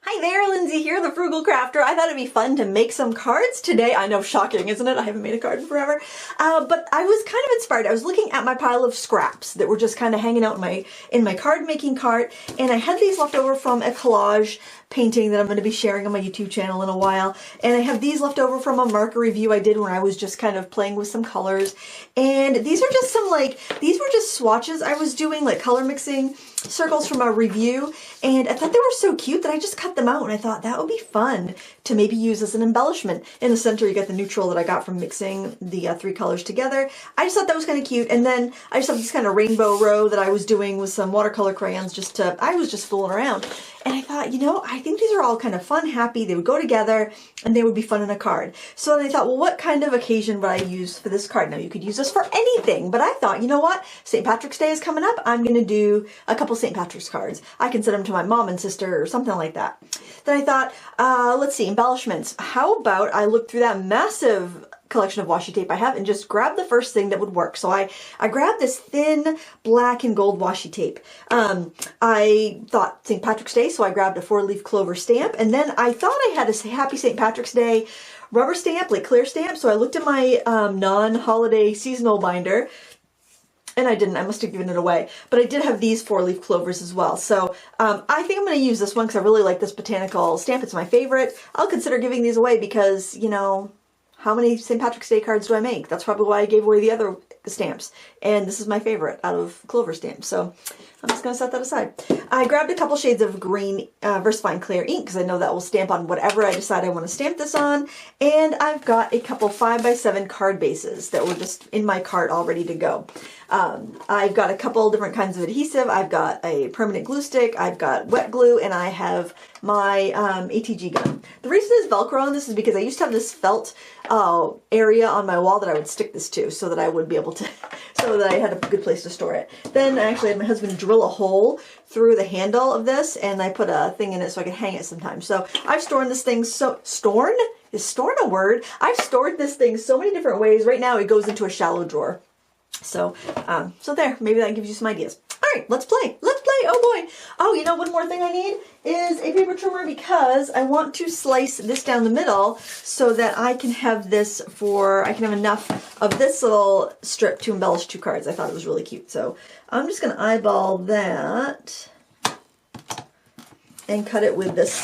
Hi there, Lindsay here, the Frugal Crafter. I thought it'd be fun to make some cards today. I know, shocking, isn't it? I haven't made a card in forever. But I was kind of inspired. I was looking at my pile of scraps that were just kind of hanging out in my card making cart, and I had these left over from a collage painting that I'm going to be sharing on my YouTube channel in a while. And I have these left over from a marker review I did when I was just kind of playing with some colors. And these are just these were just swatches I was doing, like color mixing circles from a review, and I thought they were so cute that I just cut them out, and I thought that would be fun to maybe use as an embellishment. In the center you get the neutral that I got from mixing the three colors together. I just thought that was kind of cute, and then I just have this kind of rainbow row that I was doing with some watercolor crayons I was just fooling around. And I thought, you know, I think these are all kind of fun, happy, they would go together, and they would be fun in a card. So then I thought, well, what kind of occasion would I use for this card? Now, you could use this for anything, but I thought, you know what? St. Patrick's Day is coming up. I'm going to do a couple St. Patrick's cards. I can send them to my mom and sister or something like that. Then I thought, let's see, embellishments. How about I look through that massive collection of washi tape I have and just grab the first thing that would work. So I grabbed this thin black and gold washi tape. I thought St. Patrick's Day, so I grabbed a 4-leaf clover stamp, and then I thought I had a Happy St. Patrick's Day rubber stamp, like clear stamp, so I looked at my non-holiday seasonal binder, and I didn't. I must have given it away. But I did have these 4-leaf clovers as well. So I think I'm going to use this one because I really like this botanical stamp. It's my favorite. I'll consider giving these away because, you know, how many St. Patrick's Day cards do I make? That's probably why I gave away the other stamps. And this is my favorite out of clover stamps. So I'm just going to set that aside. I grabbed a couple shades of green VersaFine Clear ink because I know that will stamp on whatever I decide I want to stamp this on. And I've got a couple 5x7 card bases that were just in my cart all ready to go. I've got a couple different kinds of adhesive. I've got a permanent glue stick, I've got wet glue, and I have my ATG gun. The reason there's Velcro on this is because I used to have this felt area on my wall that I would stick this to so that I would be able to, so that I had a good place to store it. Then I actually had my husband drill a hole through the handle of this, and I put a thing in it so I could hang it sometimes. So I've stored this thing Storn? Is storn a word? I've stored this thing so many different ways. Right now it goes into a shallow drawer. So, so there, maybe that gives you some ideas. All right, let's play. Let's play. Oh boy. Oh, you know, one more thing I need is a paper trimmer because I want to slice this down the middle so that I can have this I can have enough of this little strip to embellish 2 cards. I thought it was really cute. So I'm just going to eyeball that and cut it with this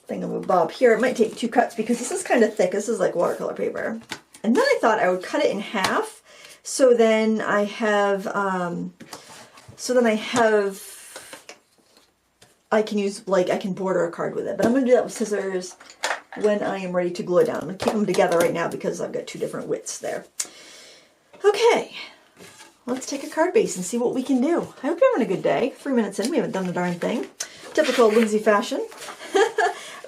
thingamabob here. It might take 2 cuts because this is kind of thick. This is like watercolor paper. And then I thought I would cut it in half. So then I have, I can use, like, I can border a card with it. But I'm going to do that with scissors when I am ready to glue it down. I'm going to keep them together right now because I've got 2 different widths there. Okay, let's take a card base and see what we can do. I hope you're having a good day. 3 minutes in, we haven't done a darn thing. Typical Lindsay fashion.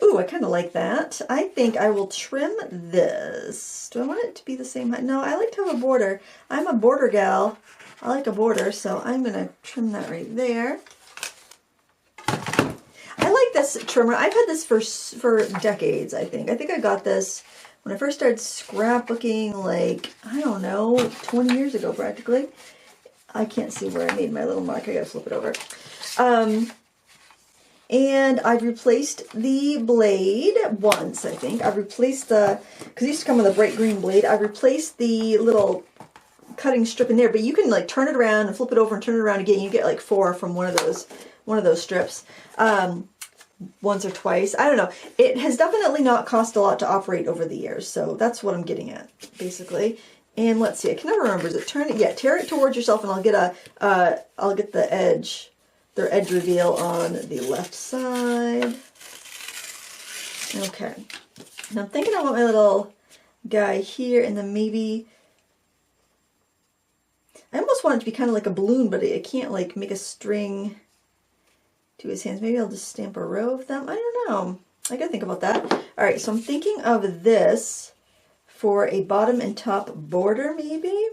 Ooh, I kind of like that. I think I will trim this. Do I want it to be the same height? No, I like to have a border. I'm a border gal. I like a border, so I'm going to trim that right there. I like this trimmer. I've had this for decades, I think. I think I got this when I first started scrapbooking, like, I don't know, 20 years ago practically. I can't see where I made my little mark. I gotta flip it over. And I've replaced the blade once, I think. I've replaced because it used to come with a bright green blade. I've replaced the little cutting strip in there, but you can like turn it around and flip it over and turn it around again. You get like 4 from one of those strips. Once or twice. I don't know. It has definitely not cost a lot to operate over the years, so that's what I'm getting at, basically. And let's see, I can never remember. Is it turn it? Yeah, tear it towards yourself, and I'll get the edge. Their edge reveal on the left side. Okay. Now I'm thinking I want my little guy here, and then maybe I almost want it to be kind of like a balloon, but I can't like make a string to his hands. Maybe I'll just stamp a row of them. I don't know. I gotta think about that. All right, so I'm thinking of this for a bottom and top border, maybe.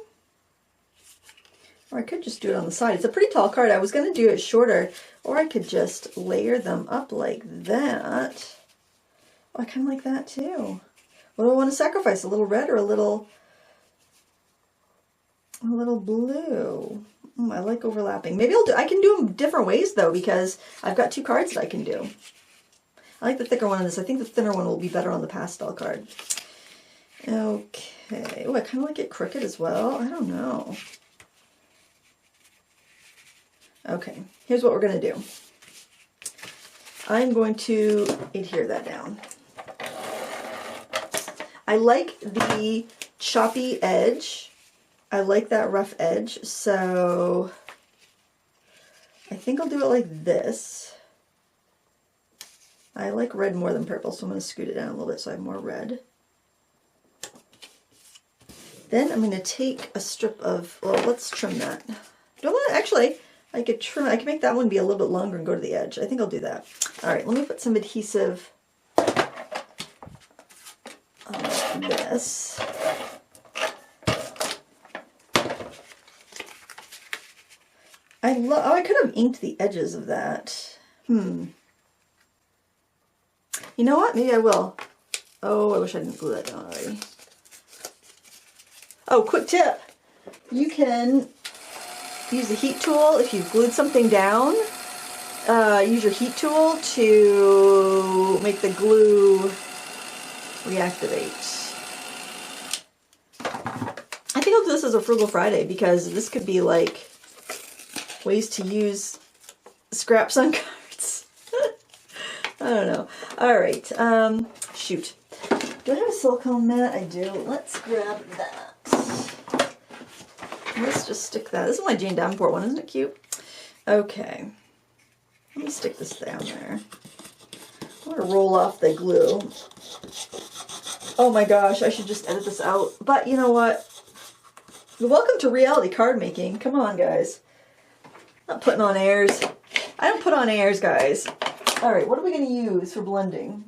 Or I could just do it on the side. It's a pretty tall card. I was going to do it shorter, or I could just layer them up like that. Oh, I kind of like that too. What do I want to sacrifice? A little red or a little blue? I like overlapping. Maybe I can do them different ways though, because I've got 2 cards that I can do. I like the thicker one on this. I think the thinner one will be better on the pastel card. Okay. Oh, I kind of like it crooked as well. I don't know. Okay, here's what we're going to do. I'm going to adhere that down. I like the choppy edge. I like that rough edge, so I think I'll do it like this. I like red more than purple, so I'm going to scoot it down a little bit so I have more red. Then I'm going to take a strip of, well, let's trim that. Do I want to, actually, I could trim, I could make that one be a little bit longer and go to the edge. I think I'll do that. All right, let me put some adhesive on this. I could have inked the edges of that. You know what? Maybe I will. Oh, I wish I didn't glue that down already. Oh, quick tip. You can use the heat tool if you've glued something down. Use your heat tool to make the glue reactivate. I think I'll do this as a Frugal Friday because this could be like ways to use scraps on cards. I don't know. All right. Shoot. Do I have a silicone mat? I do. Let's grab that. Let's just stick that. This is my Jane Davenport one. Isn't it cute? Okay. Let me stick this down there. I'm going to roll off the glue. Oh my gosh, I should just edit this out. But you know what? Welcome to reality card making. Come on, guys. Not putting on airs. I don't put on airs, guys. All right, what are we going to use for blending?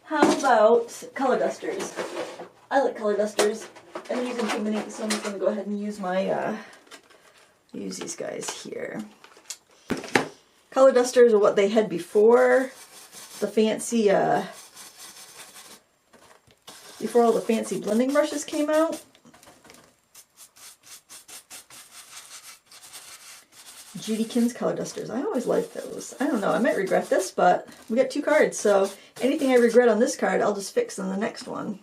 How about color dusters? I like color dusters. I'm using pigment ink, so I'm just going to go ahead and use my, use these guys here. Color dusters are what they had before the fancy, before all the fancy blending brushes came out. Judy Kinn's color dusters. I always liked those. I don't know, I might regret this, but we got 2 cards, so anything I regret on this card, I'll just fix in the next one.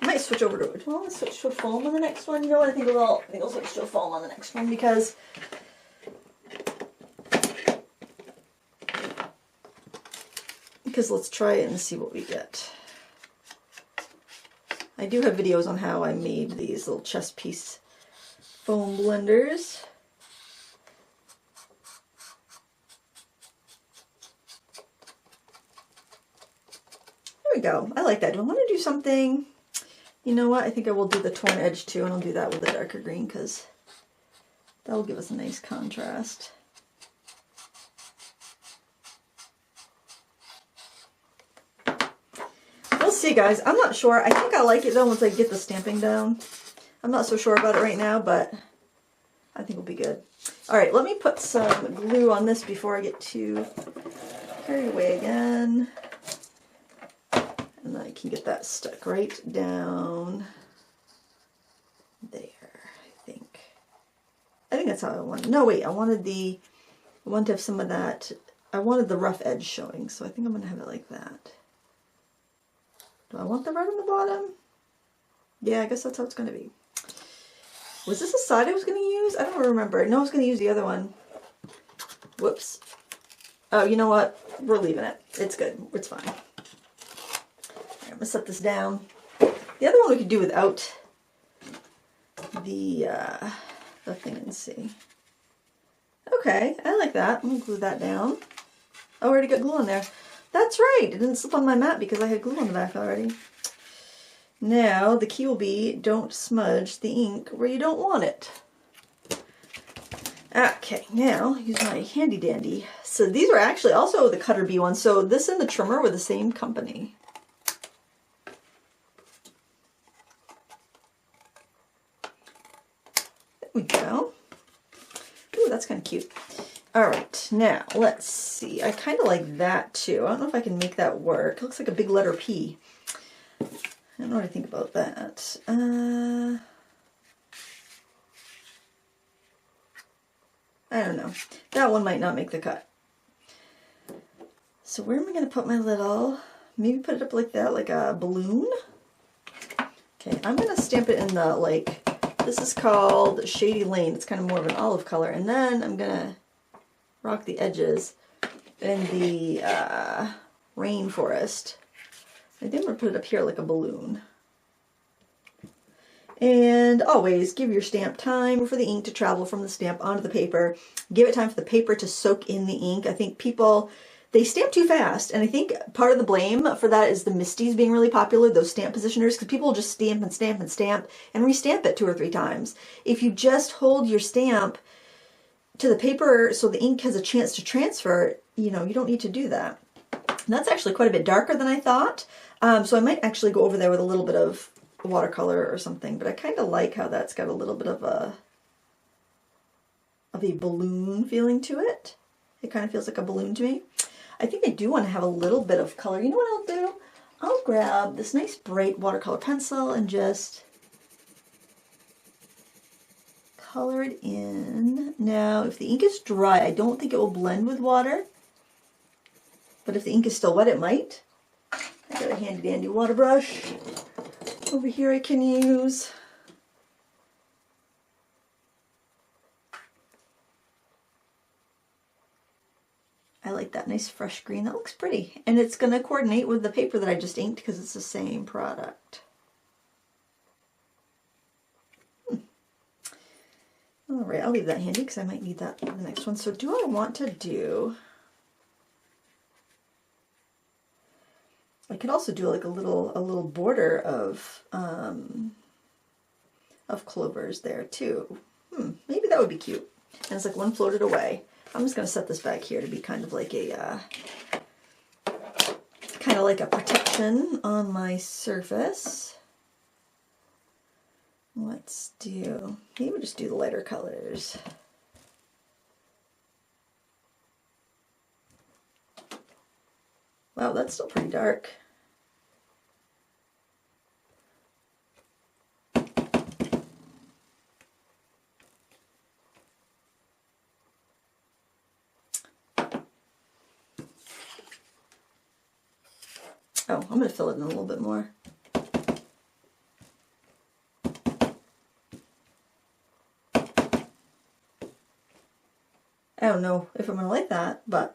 I might switch over to, well, let's switch to a foam on the next one. You know what, I think I'll switch to a foam on the next one because let's try it and see what we get. I do have videos on how I made these little chess piece foam blenders. There we go. I like that. Do I want to do something? You know what? I think I will do the torn edge too, and I'll do that with a darker green because that'll give us a nice contrast. We'll see, guys. I'm not sure. I think I'll like it though once I get the stamping down. I'm not so sure about it right now, but I think it'll be good. All right, let me put some glue on this before I get too carried away again. And I can get that stuck right down there, I think. I think that's how I want it. No, wait, I wanted to have some of that. I wanted the rough edge showing, so I think I'm going to have it like that. Do I want the red on the bottom? Yeah, I guess that's how it's going to be. Was this a side I was going to use? I don't remember. No, I was going to use the other one. Whoops. Oh, you know what? We're leaving it. It's good. It's fine. I'm going to set this down. The other one we could do without the thing and see. Okay, I like that. I'm going to glue that down. Oh, I already got glue on there. That's right. It didn't slip on my mat because I had glue on the back already. Now, the key will be don't smudge the ink where you don't want it. Okay, now use my handy dandy. So these are actually also the Cutter Bee ones. So this and the trimmer were the same company. There we go. Ooh, that's kind of cute. All right, now let's see. I kind of like that too. I don't know if I can make that work. It looks like a big letter P. I don't know what to think about that. I don't know. That one might not make the cut. So where am I going to put my little, maybe put it up like that, like a balloon? Okay, I'm going to stamp it in the, like, this is called Shady Lane. It's kind of more of an olive color. And then I'm going to rock the edges in the rainforest. I think I'm going to put it up here like a balloon. And always give your stamp time for the ink to travel from the stamp onto the paper. Give it time for the paper to soak in the ink. I think people, they stamp too fast. And I think part of the blame for that is the Misties being really popular, those stamp positioners, because people will just stamp and stamp and stamp and restamp it 2 or 3 times. If you just hold your stamp to the paper so the ink has a chance to transfer, you know, you don't need to do that. And that's actually quite a bit darker than I thought. So I might actually go over there with a little bit of watercolor or something, but I kind of like how that's got a little bit of a balloon feeling to it. It kind of feels like a balloon to me. I think I do want to have a little bit of color. You know what I'll do? I'll grab this nice bright watercolor pencil and just color it in. Now, if the ink is dry, I don't think it will blend with water, but if the ink is still wet, it might. I got a handy dandy water brush over here I can use. I like that nice fresh green. That looks pretty. And it's going to coordinate with the paper that I just inked because it's the same product. All right, I'll leave that handy because I might need that for the next one. So do I want to do... I could also do like a little border of clovers there too. Maybe that would be cute. And it's like one floated away. I'm just going to set this back here to be kind of like a protection on my surface. Let's do, maybe we'll just do the lighter colors. Wow, that's still pretty dark. Oh, I'm going to fill it in a little bit more. I don't know if I'm going to like that, but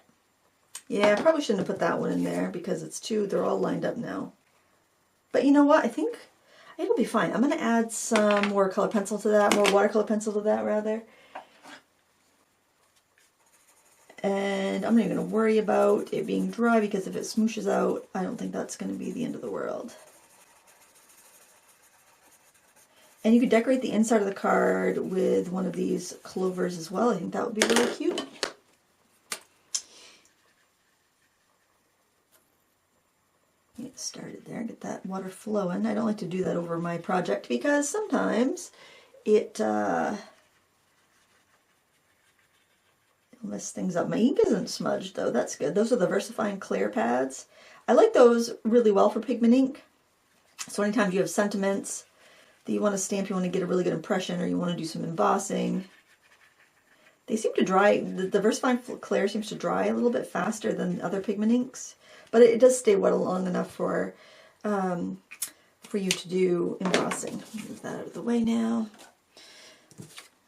yeah, I probably shouldn't have put that one in there because it's too, they're all lined up now. But you know what? I think it'll be fine. I'm going to add some more color pencil to that, more watercolor pencil to that rather. And I'm not even going to worry about it being dry because if it smooshes out, I don't think that's going to be the end of the world. And you could decorate the inside of the card with one of these clovers as well. I think that would be really cute. Get started there, get that water flowing. I don't like to do that over my project because sometimes it'll mess things up. My ink isn't smudged though, that's good. Those are the VersaFine Clear pads. I like those really well for pigment ink. So anytime you have sentiments that you want to stamp, you want to get a really good impression, or you want to do some embossing, they seem to dry, the VersaFine Clear seems to dry a little bit faster than other pigment inks, but it does stay wet long enough for you to do embossing. Move that out of the way now.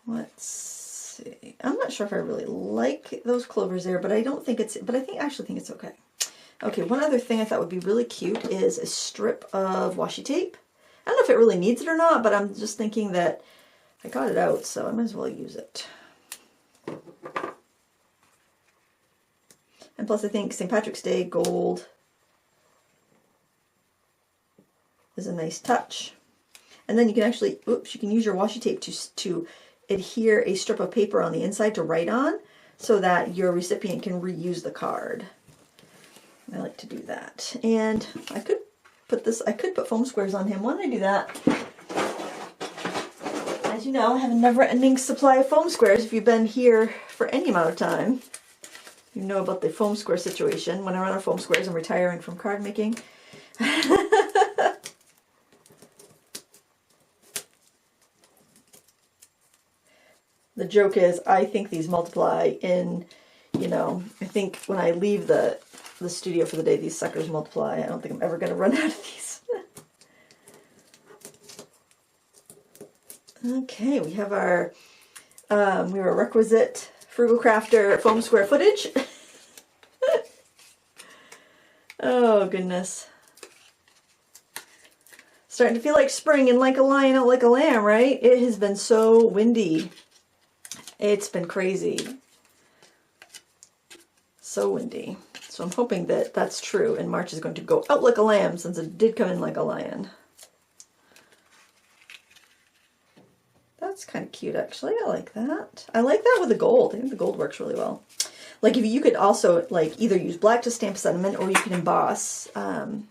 Let's see. I'm not sure if I really like those clovers there, but I don't think it's, but I actually think it's okay. Okay, one other thing I thought would be really cute is a strip of washi tape. I don't know if it really needs it or not, but I'm just thinking that I got it out, so I might as well use it. And plus I think St. Patrick's Day gold is a nice touch. And then you can actually, oops, you can use your washi tape to adhere a strip of paper on the inside to write on so that your recipient can reuse the card. I like to do that. And I could put foam squares on him. Why don't I do that? As you know, I have a never-ending supply of foam squares. If you've been here for any amount of time, you know about the foam square situation. When I run out of foam squares, I'm retiring from card making. The joke is, I think these multiply in, you know, I think when I leave the the studio for the day these suckers multiply. I don't think I'm ever going to run out of these. Okay, we have our requisite Frugal Crafter foam square footage. Oh, goodness. Starting to feel like spring and like a lion out like a lamb, right? It has been so windy. It's been crazy. So windy. So I'm hoping that that's true and March is going to go out like a lamb since it did come in like a lion. That's kind of cute, actually. I like that. I like that with the gold. I think the gold works really well. Like, if you could also, like, either use black to stamp sentiment or you can emboss a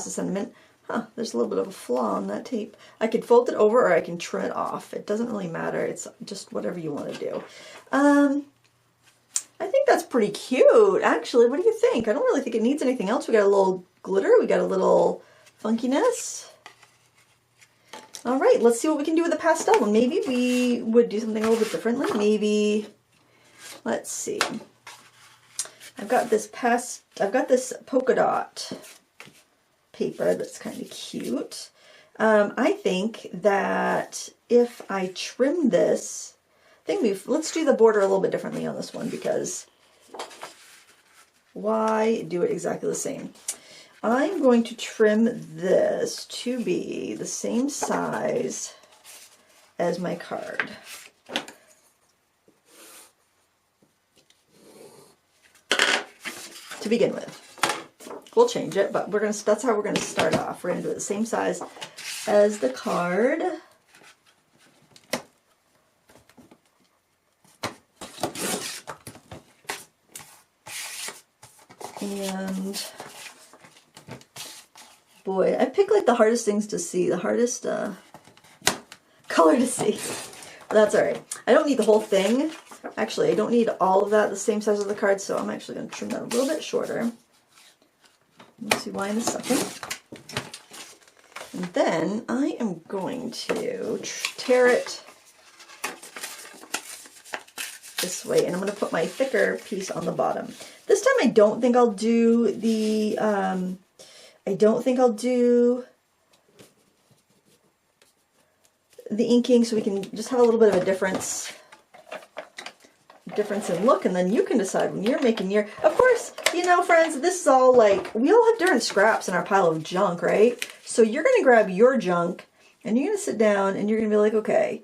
sentiment. Huh, there's a little bit of a flaw on that tape. I could fold it over or I can trim it off. It doesn't really matter. It's just whatever you want to do. I think that's pretty cute, actually. What do you think? I don't really think it needs anything else. We got a little glitter. We got a little funkiness. All right, let's see what we can do with the pastel. Maybe we would do something a little bit differently. Maybe, let's see. I've got this polka dot paper that's kind of cute. I think that if I trim this, let's do the border a little bit differently on this one, because why do it exactly the same? I'm going to trim this to be the same size as my card. To begin with. We'll change it, but that's how we're gonna start off. We're gonna do it the same size as the card. And boy, I pick like the hardest things to see, the hardest color to see. But that's all right. I don't need the whole thing. Actually, I don't need all of that the same size as the card, so I'm actually going to trim that a little bit shorter. We'll see why in a second. And then I am going to tear it this way, and I'm going to put my thicker piece on the bottom. This time I don't think I'll do the, inking, so we can just have a little bit of a difference in look, and then you can decide when you're making your, of course, you know, friends, this is all like, we all have different scraps in our pile of junk, right? So you're going to grab your junk and you're going to sit down and you're going to be like, okay,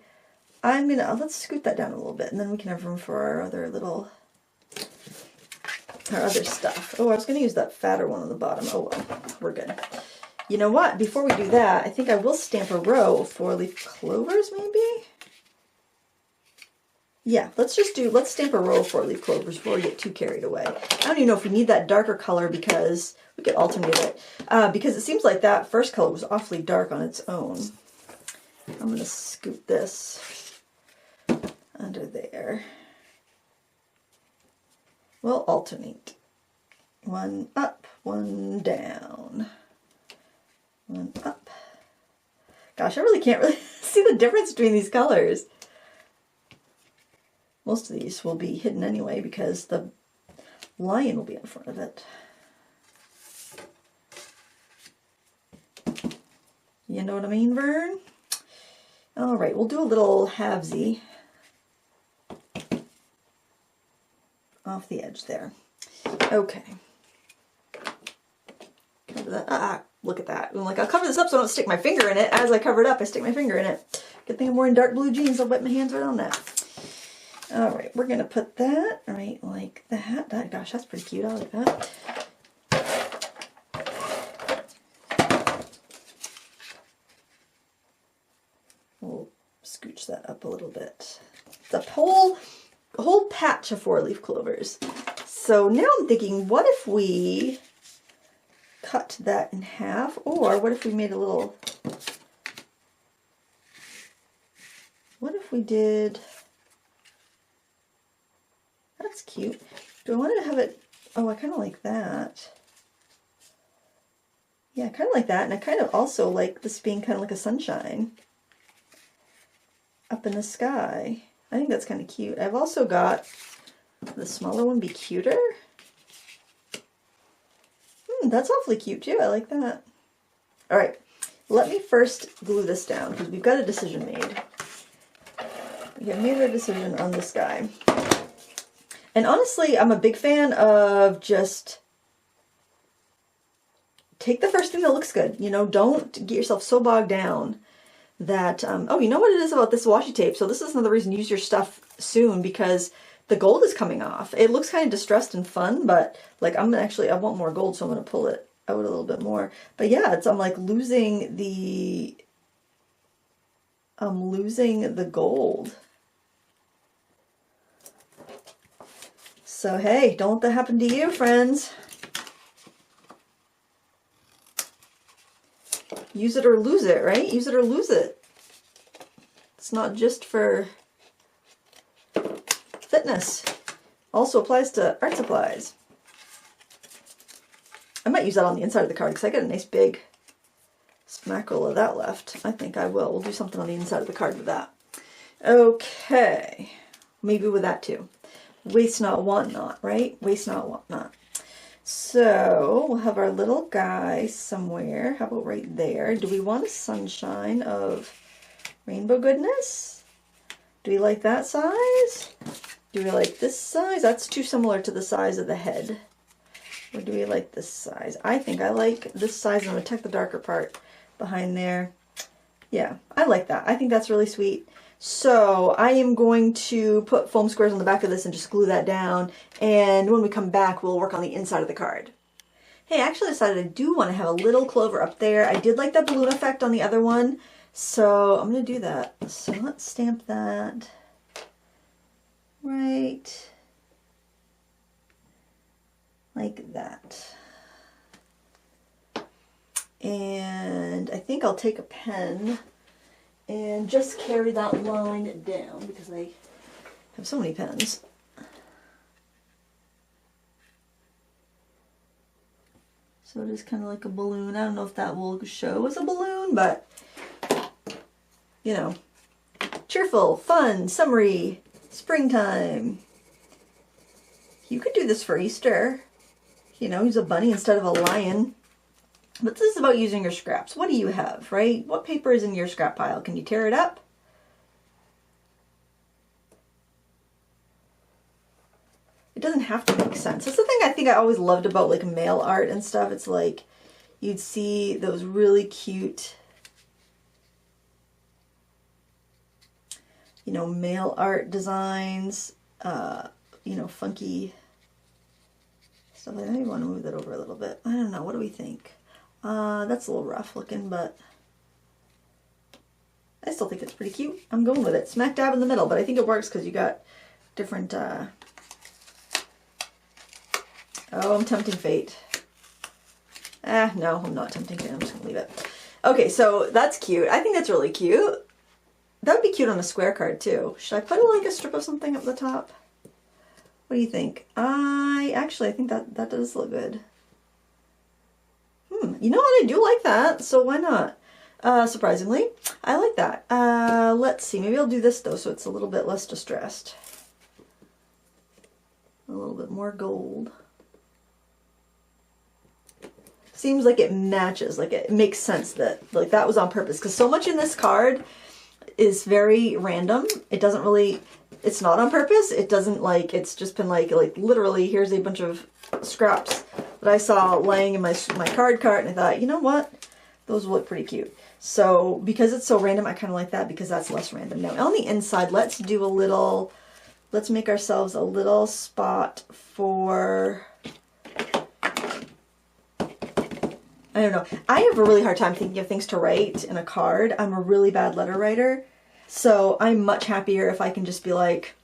let's scoot that down a little bit, and then we can have room for our other stuff. Oh, I was going to use that fatter one on the bottom. Oh well, we're good. You know what? Before we do that, I think I will stamp a row of 4-leaf clovers, maybe? Yeah, let's stamp a row of 4-leaf clovers before we get too carried away. I don't even know if we need that darker color, because we could alternate it. Because it seems like that first color was awfully dark on its own. I'm going to scoot this under there. We'll alternate. One up, one down. One up. Gosh, I really can't see the difference between these colors. Most of these will be hidden anyway because the lion will be in front of it. You know what I mean, Vern? All right, we'll do a little halvesy off the edge there. Okay. Cover that. Look at that. I'm like, I'll cover this up so I don't stick my finger in it. As I cover it up, I stick my finger in it. Good thing I'm wearing dark blue jeans. I'll wet my hands right on that. All right, we're going to put that right like that. Gosh, that's pretty cute. I like that. We'll scooch that up a little bit. It's a whole patch of 4-leaf clovers. So now I'm thinking, what if we cut that in half? Or what if we made a little... What if we did... That's cute. Do I want to have it... Oh, I kind of like that. Yeah, I kind of like that. And I kind of also like this being kind of like a sunshine up in the sky. I think that's kind of cute. I've also got the smaller one be cuter. That's awfully cute too. I like that. All right, let me first glue this down because we've got a decision made. We have made a decision on this guy. And honestly, I'm a big fan of just take the first thing that looks good. You know, don't get yourself so bogged down that, oh, you know what it is about this washi tape? So this is another reason to use your stuff soon, because the gold is coming off. It looks kind of distressed and fun, but like I want more gold, so I'm going to pull it out a little bit more. But yeah, I'm like losing the gold. So hey, don't let that happen to you, friends. Use it or lose it, right? Use it or lose it. It's not just for fitness. Also applies to art supplies. I might use that on the inside of the card because I got a nice big smackerel of that left. I think I will. We'll do something on the inside of the card with that. Okay. Maybe with that too. Waste not, want not, right? Waste not, want not. So we'll have our little guy somewhere. How about right there? Do we want a sunshine of rainbow goodness? Do we like that size? Do we like this size? That's too similar to the size of the head. Or do we like this size? I think I like this size. I'm going to tuck the darker part behind there. Yeah, I like that. I think that's really sweet. So I am going to put foam squares on the back of this and just glue that down. And when we come back, we'll work on the inside of the card. Hey, I actually decided I do want to have a little clover up there. I did like that balloon effect on the other one. So I'm going to do that. So let's stamp that right like that. And I think I'll take a pen and just carry that line down because I have so many pens. So it is kind of like a balloon. I don't know if that will show as a balloon, but you know, cheerful, fun, summery, springtime. You could do this for Easter. You know, use a bunny instead of a lion. But this is about using your scraps. What do you have, right? What paper is in your scrap pile? Can you tear it up? It doesn't have to make sense. That's the thing I think I always loved about like mail art and stuff. It's like you'd see those really cute, you know, mail art designs, you know, funky stuff like that. Maybe want to move that over a little bit. I don't know. What do we think? That's a little rough looking, but I still think it's pretty cute. I'm going with it. Smack dab in the middle, but I think it works because you got different, oh, I'm tempting fate. No, I'm not tempting fate. I'm just going to leave it. Okay, so that's cute. I think that's really cute. That would be cute on a square card too. Should I put like a strip of something up the top? What do you think? I think that does look good. You know what? I do like that, so why not? Surprisingly, I like that. Let's see. Maybe I'll do this though, so it's a little bit less distressed. A little bit more gold. Seems like it matches. Like it makes sense that like that was on purpose, because so much in this card is very random. It doesn't really. It's not on purpose. It doesn't like. It's just been like literally. Here's a bunch of scraps that I saw laying in my card cart, and I thought, you know what, those look pretty cute. So because it's so random, I kind of like that because that's less random. Now on the inside, let's do a little, let's make ourselves a little spot for, I don't know. I have a really hard time thinking of things to write in a card. I'm a really bad letter writer. So I'm much happier if I can just be like,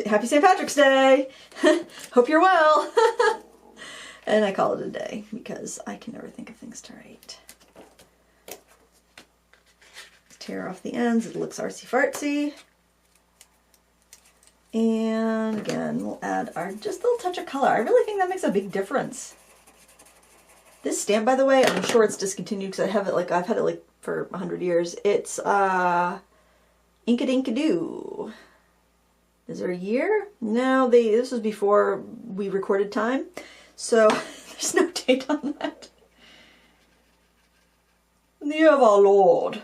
Happy St. Patrick's Day! Hope you're well! And I call it a day because I can never think of things to write. Tear off the ends, it looks artsy-fartsy. And again, we'll add our just a little touch of color. I really think that makes a big difference. This stamp, by the way, I'm sure it's discontinued because I have it I've had it for 100 years. It's Inkadoo. Is there a year? No, this was before we recorded time, so there's no date on that. The year of our Lord.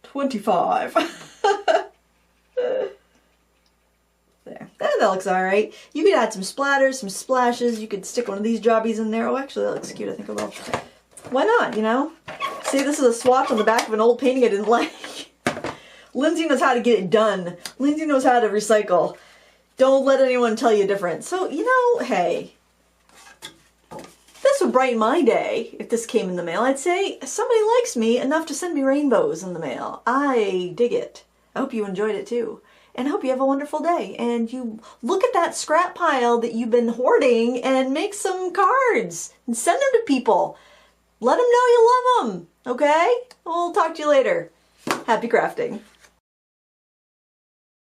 25. There. That looks alright. You could add some splatters, some splashes. You could stick one of these jobbies in there. Oh, actually, that looks cute. I think I will. Why not, you know? See, this is a swatch on the back of an old painting I didn't like. Lindsay knows how to get it done. Lindsay knows how to recycle. Don't let anyone tell you different. So, you know, hey, this would brighten my day if this came in the mail. I'd say somebody likes me enough to send me rainbows in the mail. I dig it. I hope you enjoyed it too. And I hope you have a wonderful day. And you look at that scrap pile that you've been hoarding and make some cards and send them to people. Let them know you love them. Okay? We'll talk to you later. Happy crafting.